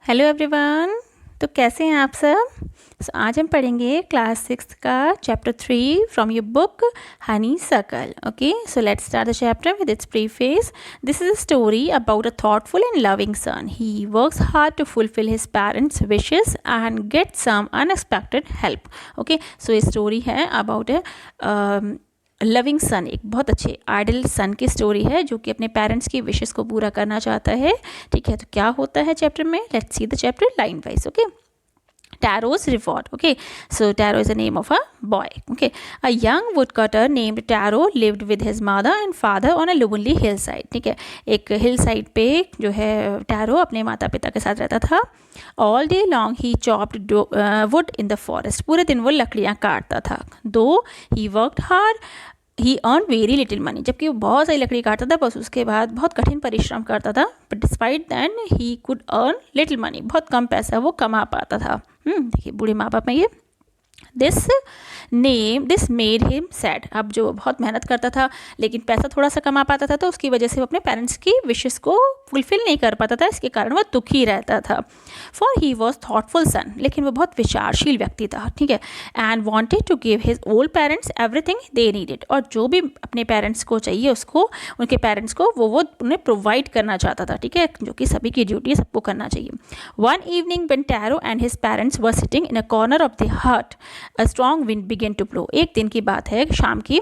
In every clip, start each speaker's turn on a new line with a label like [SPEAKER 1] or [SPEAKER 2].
[SPEAKER 1] Hello everyone. तो कैसे हैं आप सब। आज हम पढ़ेंगे क्लास 6 का chapter 3 from your book Honey circle. Okay, so let's start the chapter with its preface. This is a story about a thoughtful and loving son. He works hard to fulfill his parents' wishes and get some unexpected help. Okay, so ये story है about loving son, एक बहुत अच्छे idol सन की story है जो कि अपने पेरेंट्स की विशेस को पूरा करना चाहता है। ठीक है, तो क्या होता है चैप्टर में, let's see the chapter line wise. Okay, Taro's reward. Okay, so Taro is the name of a boy. Okay, a young woodcutter named Taro lived with his mother and father on a lonely hillside. ठीक है, एक hillside पे जो है Taro अपने माता पिता के साथ रहता था। All day long he chopped wood in the forest. पूरे दिन वो लकड़ियाँ काटता था। Though he worked hard, he earn very little money, जबकि वो बहुत सारी लकड़ी काटता था, बस उसके बाद बहुत कठिन परिश्रम करता था। But despite than he could earn little money, बहुत कम पैसा वो कमा पाता था। देखिए बूढ़े माँ बाप में ये दिस मेड हिम सैड। अब जो बहुत मेहनत करता था लेकिन पैसा थोड़ा सा कमा पाता था, तो उसकी वजह से वो अपने पेरेंट्स की विशेस को फुलफिल नहीं कर पाता था, इसके कारण वह दुखी रहता था। For he was thoughtful son, लेकिन वो बहुत विचारशील व्यक्ति था। ठीक है, and wanted to give his old parents everything they needed, और जो भी अपने पेरेंट्स को चाहिए उसको, उनके पेरेंट्स को वो उन्हें प्रोवाइड करना चाहता था। ठीक है, जो कि सभी की ड्यूटी सबको करना चाहिए। One evening when Taro and his parents were sitting in a corner of the hut, a strong wind began to blow. एक दिन की बात है, शाम की,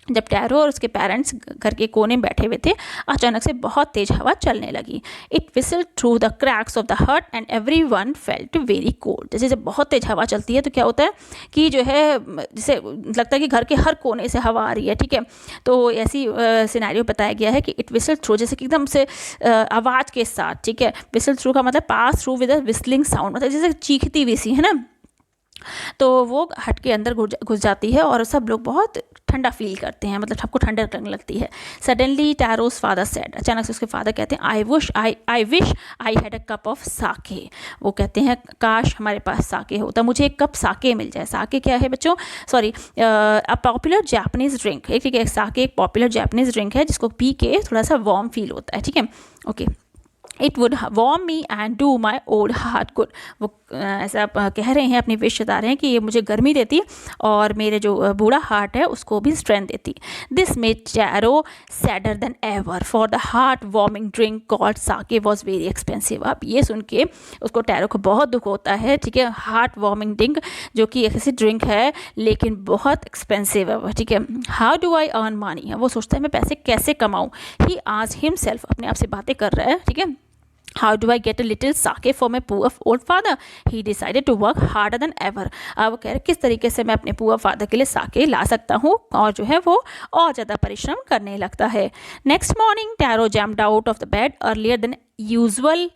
[SPEAKER 1] जब टैरो और उसके पेरेंट्स घर के कोने में बैठे हुए थे, अचानक से बहुत तेज हवा चलने लगी। It whistle through the cracks of the hut and everyone felt very cold. जैसे जब बहुत तेज हवा चलती है तो क्या होता है कि जो है, जैसे लगता है कि घर के हर कोने से हवा आ रही है। ठीक है, तो ऐसी सिनेरियो बताया गया है कि इट विसल थ्रू, जैसे कि एकदम से आवाज़ के साथ। ठीक है, विसल थ्रू का मतलब pass through with a whistling sound, मतलब जैसे चीखती हुई सी, है ना। तो वो हट के अंदर घुस जाती है और सब लोग बहुत ठंडा फील करते हैं, मतलब सबको ठंडक लगने लगती है। सडनली टैरोस फादर सेड, अचानक से उसके फादर कहते हैं, I wish I had a cup of sake. वो कहते हैं काश हमारे पास साके होता, मुझे एक कप साके मिल जाए। साके क्या है बच्चों, sorry, a popular Japanese drink है। ठीक है, साके एक पॉपुलर जापानीज ड्रिंक है जिसको पी के थोड़ा सा वार्म फील होता है। ठीक है, okay, it would warm me and do my old heart good. वो ऐसा कह रहे हैं, अपनी विश बता रहे हैं कि ये मुझे गर्मी देती और मेरे जो बूढ़ा हार्ट है उसको भी स्ट्रेंथ देती। This made Taro sadder than ever, for the heart warming drink called sake was very expensive. अब ये सुन के उसको टैरो को बहुत दुख होता है। ठीक है, हार्ट वार्मिंग ड्रिंक जो कि एक ऐसी ड्रिंक है लेकिन बहुत एक्सपेंसिव है। ठीक है, how do I earn money, वो सोचता है मैं पैसे कैसे कमाऊँ। ही आस्क्ड हिमसेल्फ, अपने आप से बातें कर रहा है। ठीक है, How do I get a little sake for my poor old father? He decided to work harder than ever. अब वो कह रहे किस तरीके से मैं अपने पुअर फादर के लिए साके ला सकता हूँ, और जो है वो और ज़्यादा परिश्रम करने लगता है। Next morning Taro jumped out of the bed earlier than usual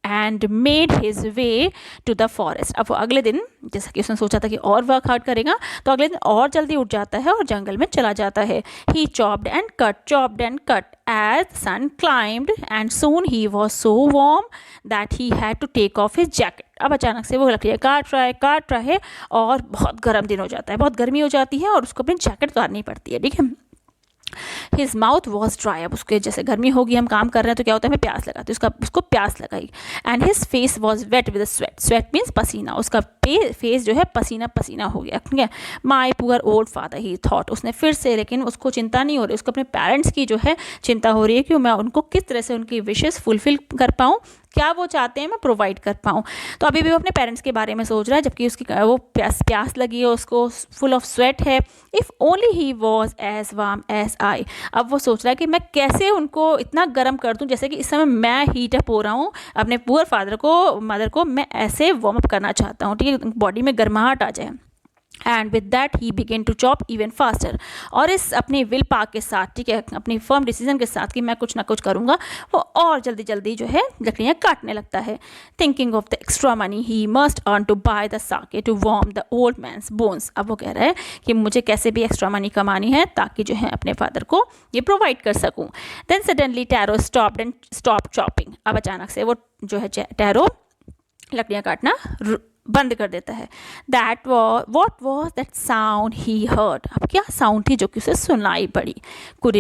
[SPEAKER 1] and made his way to the forest. अब वो अगले दिन, जैसा कि उसने सोचा था कि और वर्क हार्ड करेगा, तो अगले दिन और जल्दी उठ जाता है और जंगल में चला जाता है। He chopped and cut as the sun climbed and soon he was so warm that he had to take off his jacket. अब अचानक से वो लकड़ियाँ काट रहा है और बहुत गर्म दिन हो जाता है, बहुत गर्मी हो जाती है और उसको अपनी जैकेट उतारनी पड़ती है। ठीक है, हिज माउथ वॉज ड्राई। अब उसके जैसे गर्मी होगी, हम काम कर रहे हैं तो क्या होता है, हमें प्यास लगाती है, उसको प्यास लगाई। And his face was wet with sweat, sweat means पसीना, उसका फेस जो है पसीना पसीना हो गया। ठीक है, माई पुअर ओल्ड फादर ही थॉट, उसने फिर से, लेकिन उसको चिंता नहीं हो रही, उसको अपने पेरेंट्स की जो है चिंता हो रही है कि मैं उनको किस तरह से उनकी विशेस फुलफिल कर पाऊँ, क्या वो चाहते हैं मैं प्रोवाइड कर पाऊँ। तो अभी भी वो अपने पेरेंट्स के बारे में सोच रहा है, जबकि उसकी वो प्यास लगी है, उसको फुल ऑफ स्वेट है। If only he was as warm as I, अब वो सोच रहा है कि मैं कैसे उनको इतना गर्म कर दूं जैसे कि इस समय मैं हीट अप हो रहा हूँ, अपने पुअर फादर को, मदर को मैं ऐसे वार्म अप करना चाहता हूँ। ठीक है, बॉडी में गर्माहट आ जाए। And with that he began to chop even faster, और इस अपनी विल पावर के साथ, ठीक है, अपनी फर्म डिसीजन के साथ कि मैं कुछ ना कुछ करूँगा, वो और जल्दी जल्दी जो है लकड़ियाँ काटने लगता है। Thinking of the extra money he must earn to buy the sake to warm the old man's bones. अब वो कह रहा है कि मुझे कैसे भी एक्स्ट्रा मनी कमानी है ताकि जो है अपने फादर को ये प्रोवाइड कर सकूँ। Then suddenly Taro stop chopping, अब अचानक से वो जो है टैरो लकड़ियाँ काटना बंद कर देता है। What was that sound he heard, अब क्या साउंड थी जो कि उसे सुनाई पड़ी। Could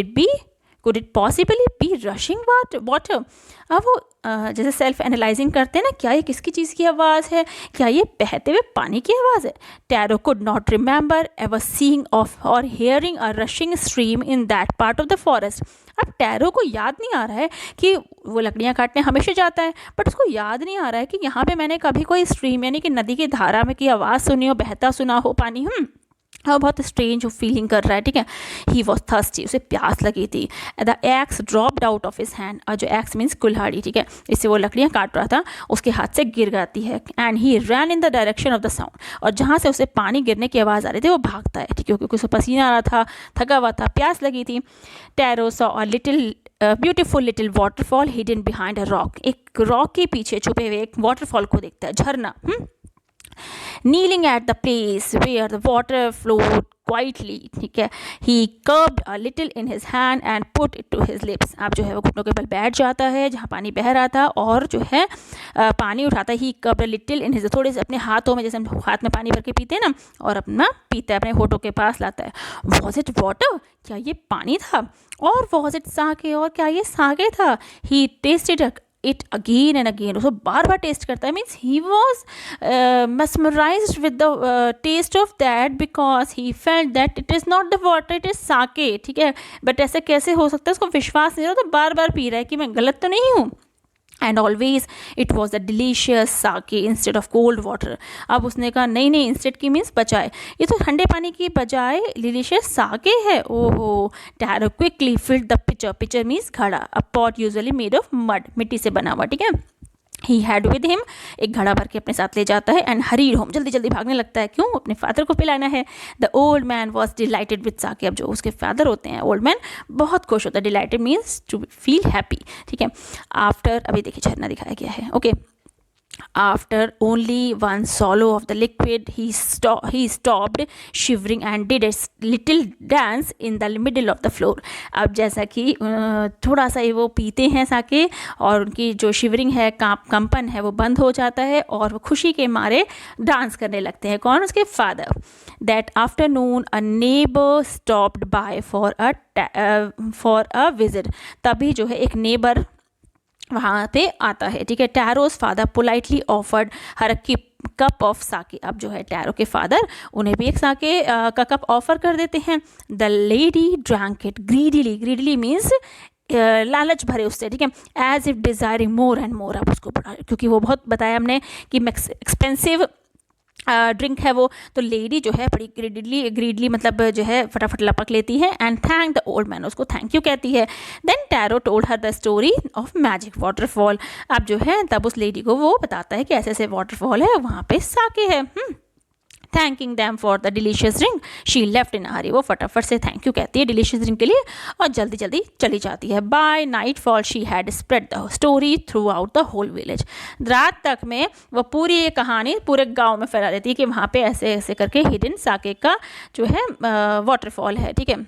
[SPEAKER 1] could it possibly be rushing water? अब वो जैसे सेल्फ एनालाइजिंग करते हैं ना, क्या ये किसकी चीज़ की आवाज़ है, क्या ये बहते हुए पानी की आवाज़ है? Taro could not remember ever seeing of और hearing a rushing stream in that part of the forest. अब टैरो को याद नहीं आ रहा है कि वो लकड़ियाँ काटने हमेशा जाता है, बट उसको याद नहीं आ रहा है कि यहाँ पे मैंने कभी कोई स्ट्रीम यानी कि नदी की धारा में की आवाज़ सुनी हो, बहता सुना हो पानी। हाँ, बहुत स्ट्रेंज फीलिंग कर रहा है, ठीक है। ही वॉज थर्स्टी, उसे प्यास लगी थी। The x dropped out of his hand, और जो एक्स मीन्स कुल्हाड़ी, ठीक है, इससे वो लकड़ियाँ काट रहा था, उसके हाथ से गिर जाती है। And he run in the direction of the sound, और जहाँ से उसे पानी गिरने की आवाज़ आ रही थी वो भागता है, ठीक है, क्योंकि उसे पसीना आ रहा था, थका हुआ था, प्यास लगी थी। Tarot saw a little beautiful little waterfall hidden behind a rock, एक रॉक के पीछे छुपे हुए एक वाटरफॉल को देखता है, झरना। Kneeling at the place where the water flowed quietly, ठीक है, he cupped a little in his hand and put it to his lips। अब जो है वो घुटनों के बल बैठ जाता है जहाँ पानी बह रहा था, और जो है पानी उठाता है। he cupped a little in his, थोड़े से अपने हाथों में, जैसे हम हाथ में पानी भर के पीते हैं ना, और अपना पीता है, अपने होठों के पास लाता है। was it water, क्या ये पानी था? और was it साके, और क्या ये साके था? he tasted it again and again, उसको बार बार टेस्ट करता है। Means he was mesmerized with the taste of that because he felt that it is not the water, it is sake, ठीक है। बट ऐसे कैसे हो सकता है, उसको विश्वास नहीं हो, तो बार बार पी रहा है कि मैं गलत तो नहीं हूँ। And always it was the delicious sake instead of cold water. अब उसने कहा नहीं नहीं, इंस्टेड की मीन्स बजाय, ये तो ठंडे पानी की बजाय डिलीशियस साके है। ओहो। Taro quickly filled the pitcher, pitcher means घड़ा, a pot usually made of mud, मिट्टी से बना हुआ, ठीक है। ही हैड विद हिम, एक घड़ा भर के अपने साथ ले जाता है। एंड हरीड होम, जल्दी जल्दी भागने लगता है, क्यों? अपने फादर को पिलाना है। The old man was delighted with sake, अब जो उसके फादर होते हैं ओल्ड मैन, बहुत खुश होता है। Delighted means to feel happy, ठीक है। आफ्टर, अभी देखिए झरना दिखाया गया है, okay. After only one swallow of the liquid, he stopped shivering and did a little dance in the middle of the floor। अब जैसा कि थोड़ा सा वो पीते हैं साके, और उनकी जो शिवरिंग है, कंपन है, वो बंद हो जाता है, और वो खुशी के मारे डांस करने लगते हैं। कौन? उसके father. That afternoon a neighbor stopped by for a visit। तभी जो है एक नेबर वहाँ पे आता है, ठीक है। Taro's father politely offered her cup of sake, अब जो है टैरो के फादर उन्हें भी एक साके का कप ऑफर कर देते हैं। The lady drank it greedily, greedily means लालच भरे उससे, ठीक है। As if desiring more and more, अब उसको बढ़ा, क्योंकि वो बहुत बताया हमने कि एक्सपेंसिव ड्रिंक है वो, तो लेडी जो है बड़ी ग्रीडली मतलब जो है फटाफट लपक लेती है। And thank the old man, उसको थैंक यू कहती है। Then Taro told her the story of magic waterfall. अब जो है तब उस लेडी को वो बताता है कि ऐसे ऐसे वाटरफॉल है, वहाँ पे साके है। Thanking them for the delicious drink, she left in hurry, वो फटाफट से थैंक यू कहती है डिलीशियस ड्रिंक के लिए, और जल्दी जल्दी चली जाती है। By nightfall she had spread the story throughout the whole village. रात तक में वो पूरी ये कहानी पूरे गांव में फैला देती है कि वहाँ पे ऐसे ऐसे करके हिडन साके का जो है वाटरफॉल है, ठीक है।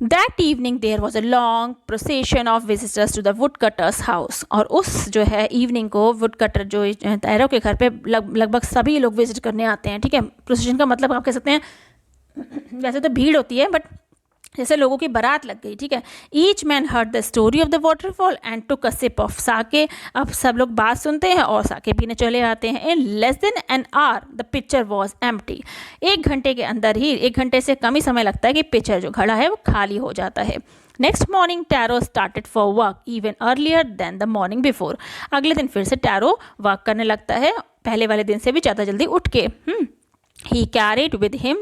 [SPEAKER 1] That evening there was a long procession of visitors to the woodcutter's house। और उस जो है इवनिंग को वुडकटर जो टैरो के घर पे लगभग सभी लोग विजिट करने आते हैं, ठीक है। प्रोसेशन का मतलब आप कह सकते हैं, वैसे तो भीड़ होती है, बट जैसे लोगों की बारात लग गई, ठीक है। Each man heard the story of the waterfall and took a sip of sake. अब सब लोग बात सुनते हैं और साके पीने चले आते हैं। In less than an hour the picture was empty. एक घंटे के अंदर ही, एक घंटे से कम ही समय लगता है कि पिक्चर जो घड़ा है वो खाली हो जाता है। Next morning Taro started for work even earlier than the morning before. अगले दिन फिर से टैरो वर्क करने लगता है, पहले वाले दिन से भी ज़्यादा जल्दी उठ के। He carried with him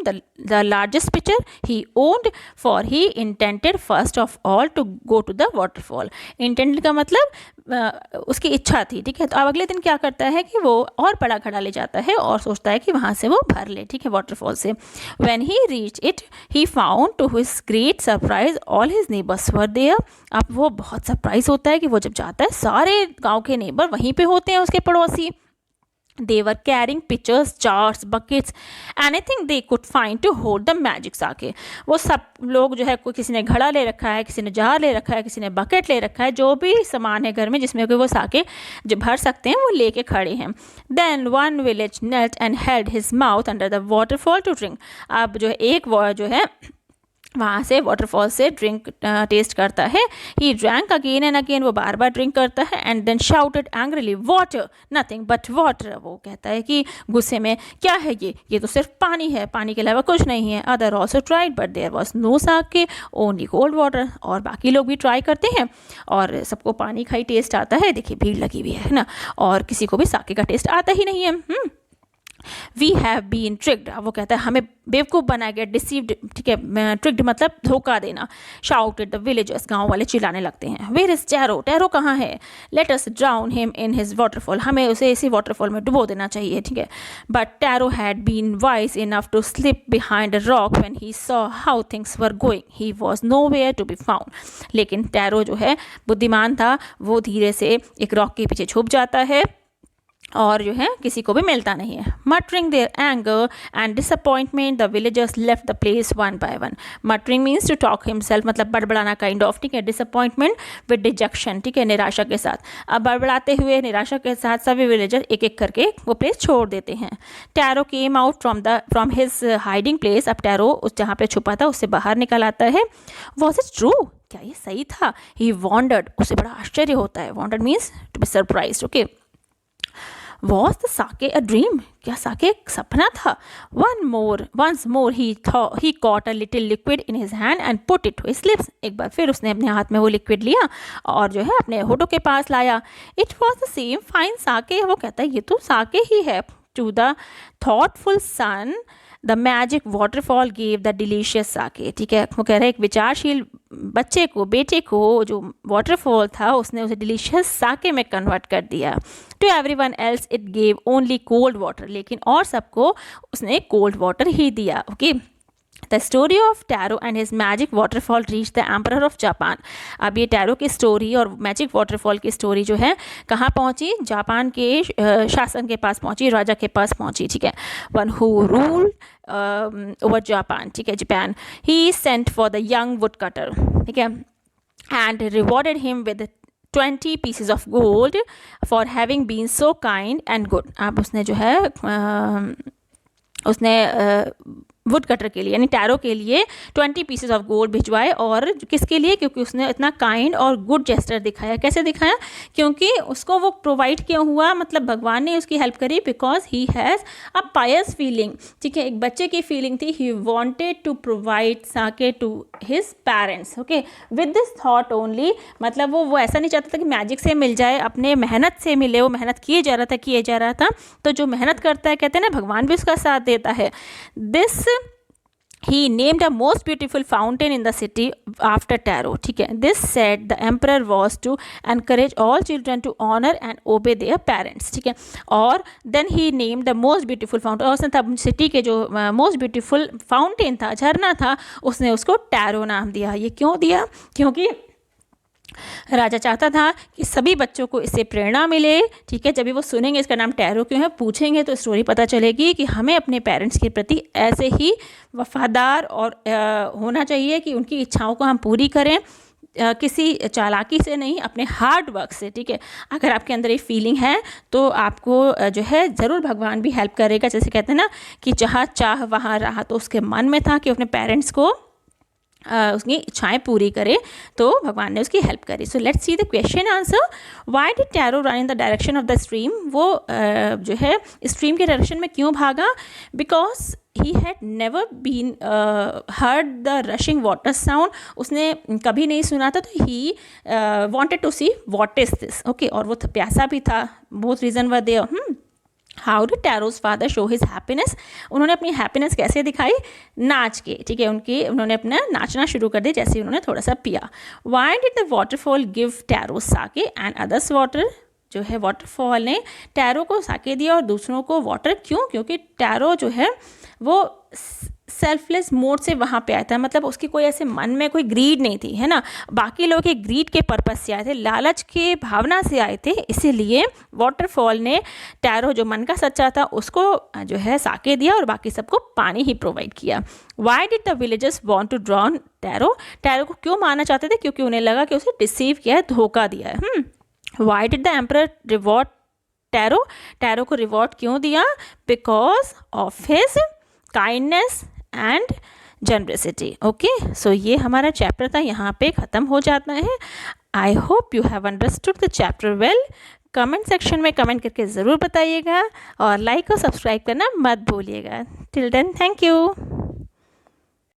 [SPEAKER 1] the largest pitcher he owned, for he intended first of all to go to the waterfall। Intended का मतलब उसकी इच्छा थी, ठीक है। तो अब अगले दिन क्या करता है कि वो और बड़ा घड़ा ले जाता है और सोचता है कि वहाँ से वो भर ले, ठीक है, वाटरफॉल से। When he reached it, he found to his great surprise all his neighbors were there। अब वो बहुत सरप्राइज होता है कि वो जब जाता है सारे गाँव के नेबर वहीं पे होते हैं, उसके पड़ोसी। They were carrying pitchers, jars, buckets, anything they could find to hold the magic sake। वो सब लोग जो है, कोई किसी ने घड़ा ले रखा है, किसी ने जार ले रखा है, किसी ने बकेट ले रखा है, जो भी सामान है घर में जिसमें कि वो साके जो भर सकते हैं वो लेके खड़े हैं। Then one village knelt and held his mouth under the waterfall to drink। अब जो है एक जो है वहाँ से वाटरफॉल से ड्रिंक टेस्ट करता है. He drank again and again, वो बार बार ड्रिंक करता है. And then shouted angrily, water, nothing but water. वो कहता है कि गुस्से में, क्या है ये तो सिर्फ पानी है, पानी के अलावा कुछ नहीं है. Other also tried but there was no sake, only cold water. और बाकी लोग भी ट्राई करते हैं और सबको पानी का ही टेस्ट आता है. देखिए भीड़ लगी हुई है ना, और किसी को भी साके का टेस्ट आता ही नहीं है. We have been tricked. वो कहता है हमें बेवकूफ़ बनाया गया, डिसीव्ड. ठीक है, ट्रिक्ड मतलब धोखा देना. शाउटेड द विलेजर्स, गांव वाले चिल्लाने लगते हैं. वेयर इज टैरो, टैरो कहाँ है. Let us drown him in his waterfall, हमें उसे इसी वाटरफॉल में डुबो देना चाहिए. ठीक है, but Taro had been wise enough to slip behind a rock when he saw how things were going. He was nowhere to be found. लेकिन टैरो जो है बुद्धिमान था, वो धीरे से एक रॉक के पीछे छुप जाता है और जो है किसी को भी मिलता नहीं है. Muttering their anger and disappointment the villagers left the place one by one. Muttering means to talk himself, मतलब बड़बड़ाना काइंड ऑफ. ठीक है, डिसअपॉइंटमेंट विद डिजेक्शन. ठीक है, निराशा के साथ. अब बड़बड़ाते हुए निराशा के साथ सभी विलेजर एक एक करके वो प्लेस छोड़ देते हैं. Tarot came out from his hiding place. अब टैरो उस जहाँ पे छुपा था उससे बाहर निकल आता है. वॉज इट ट्रू, क्या ये सही था. ही वॉन्डर्ड, उसे बड़ा आश्चर्य होता है. Wondered means to be surprised. Okay, Was the sake a dream? क्या साके एक सपना था. Once more he caught a little liquid in his hand and put it to his lips. एक बार फिर उसने अपने हाथ में वो लिक्विड लिया और जो है अपने होठों के पास लाया. It was the same fine sake. वो कहता है ये तो साके ही है. To the thoughtful son, the magic waterfall gave the delicious sake. ठीक है, वो कह रहे हैं एक विचारशील बच्चे को, बेटे को, जो वाटरफॉल था उसने उसे डिलीशियस साके में कन्वर्ट कर दिया. To everyone else it gave only cold water. लेकिन और सबको उसने कोल्ड वाटर ही दिया. Okay, the story of Taro and his magic waterfall reach the emperor of Japan. अब ये टैरो की स्टोरी और मैजिक वाटरफॉल की स्टोरी जो है कहाँ पहुँची, जापान के शासन के पास पहुँची, राजा के पास पहुँची. ठीक है, one who rule over Japan. ठीक है, Japan. He sent for the young would cutter. ठीक है, and rewarded him with 20 pieces of gold for having been so kind and good. अब उसने जो है उसने वुड कटर के लिए यानी टैरो के लिए 20 पीसेस ऑफ गोल्ड भिजवाए. और किसके लिए, क्योंकि उसने इतना काइंड और गुड जेस्टर दिखाया. कैसे दिखाया, क्योंकि उसको वो प्रोवाइड किया हुआ, मतलब भगवान ने उसकी हेल्प करी. Because he has a pious feeling. ठीक है, एक बच्चे की फीलिंग थी. He wanted to provide sake to his parents. Okay, with this thought only, मतलब वो ऐसा नहीं चाहता था कि मैजिक से मिल जाए, अपने मेहनत से मिले. वो मेहनत किए जा रहा था. तो जो मेहनत करता है, कहते हैं ना, भगवान भी उसका साथ देता है. This He named a most beautiful fountain in the city after Taro. ठीक है, this said the emperor was to encourage all children to honor and obey their parents. ठीक है, और then he named the most beautiful fountain. और उसने तब city के जो most beautiful fountain था, झरना था, उसने उसको टैरो नाम दिया. ये क्यों दिया, क्योंकि राजा चाहता था कि सभी बच्चों को इससे प्रेरणा मिले. ठीक है, जब भी वो सुनेंगे इसका नाम टैरो क्यों है, पूछेंगे, तो स्टोरी पता चलेगी कि हमें अपने पेरेंट्स के प्रति ऐसे ही वफादार और होना चाहिए कि उनकी इच्छाओं को हम पूरी करें, किसी चालाकी से नहीं, अपने हार्ड वर्क से. ठीक है, अगर आपके अंदर ये फीलिंग है तो आपको जो है ज़रूर भगवान भी हेल्प करेगा. जैसे कहते हैं ना कि जहाँ चाह वहाँ राह, तो उसके मन में था कि अपने पेरेंट्स को उसकी इच्छाएं पूरी करे, तो भगवान ने उसकी हेल्प करी. So let's see the question answer. Why did Taro run in the direction of the stream. वो जो है स्ट्रीम के डायरेक्शन में क्यों भागा. Because he had never been heard the rushing water sound. उसने कभी नहीं सुना था, तो he wanted to see what is this. Okay, और वो प्यासा भी था. Both reason were there. How did Taro's father show his happiness. उन्होंने अपनी हैप्पीनेस कैसे दिखाई, नाच के. ठीक है, उन्होंने अपना नाचना शुरू कर दिया जैसे उन्होंने थोड़ा सा पिया. Why did the waterfall give Taro sake and others water. जो है वाटरफॉल ने टैरो को साके दिया और दूसरों को वाटर. क्यों, क्योंकि टैरो जो है वो सेल्फलेस मोड से वहाँ पे आया था. मतलब उसकी कोई ऐसे मन में कोई ग्रीड नहीं थी, है ना. बाकी लोग एक ग्रीड के पर्पस से आए थे, लालच के भावना से आए थे. इसीलिए वाटरफॉल ने टैरो जो मन का सच्चा था उसको जो है साके दिया और बाकी सबको पानी ही प्रोवाइड किया. Why did the villagers want to drown Taro. Taro को क्यों मारना चाहते थे, क्योंकि उन्हें लगा कि उसे डिसीव किया है, धोखा दिया है. Why did the emperor reward Taro. Taro को रिवॉर्ड क्यों दिया. Because of his kindness and generosity. Okay, so ये हमारा चैप्टर था, यहाँ पे ख़त्म हो जाता है। I hope you have understood the chapter well. Comment section में कमेंट करके ज़रूर बताइएगा और लाइक और सब्सक्राइब करना मत भूलिएगा। Till then, thank you.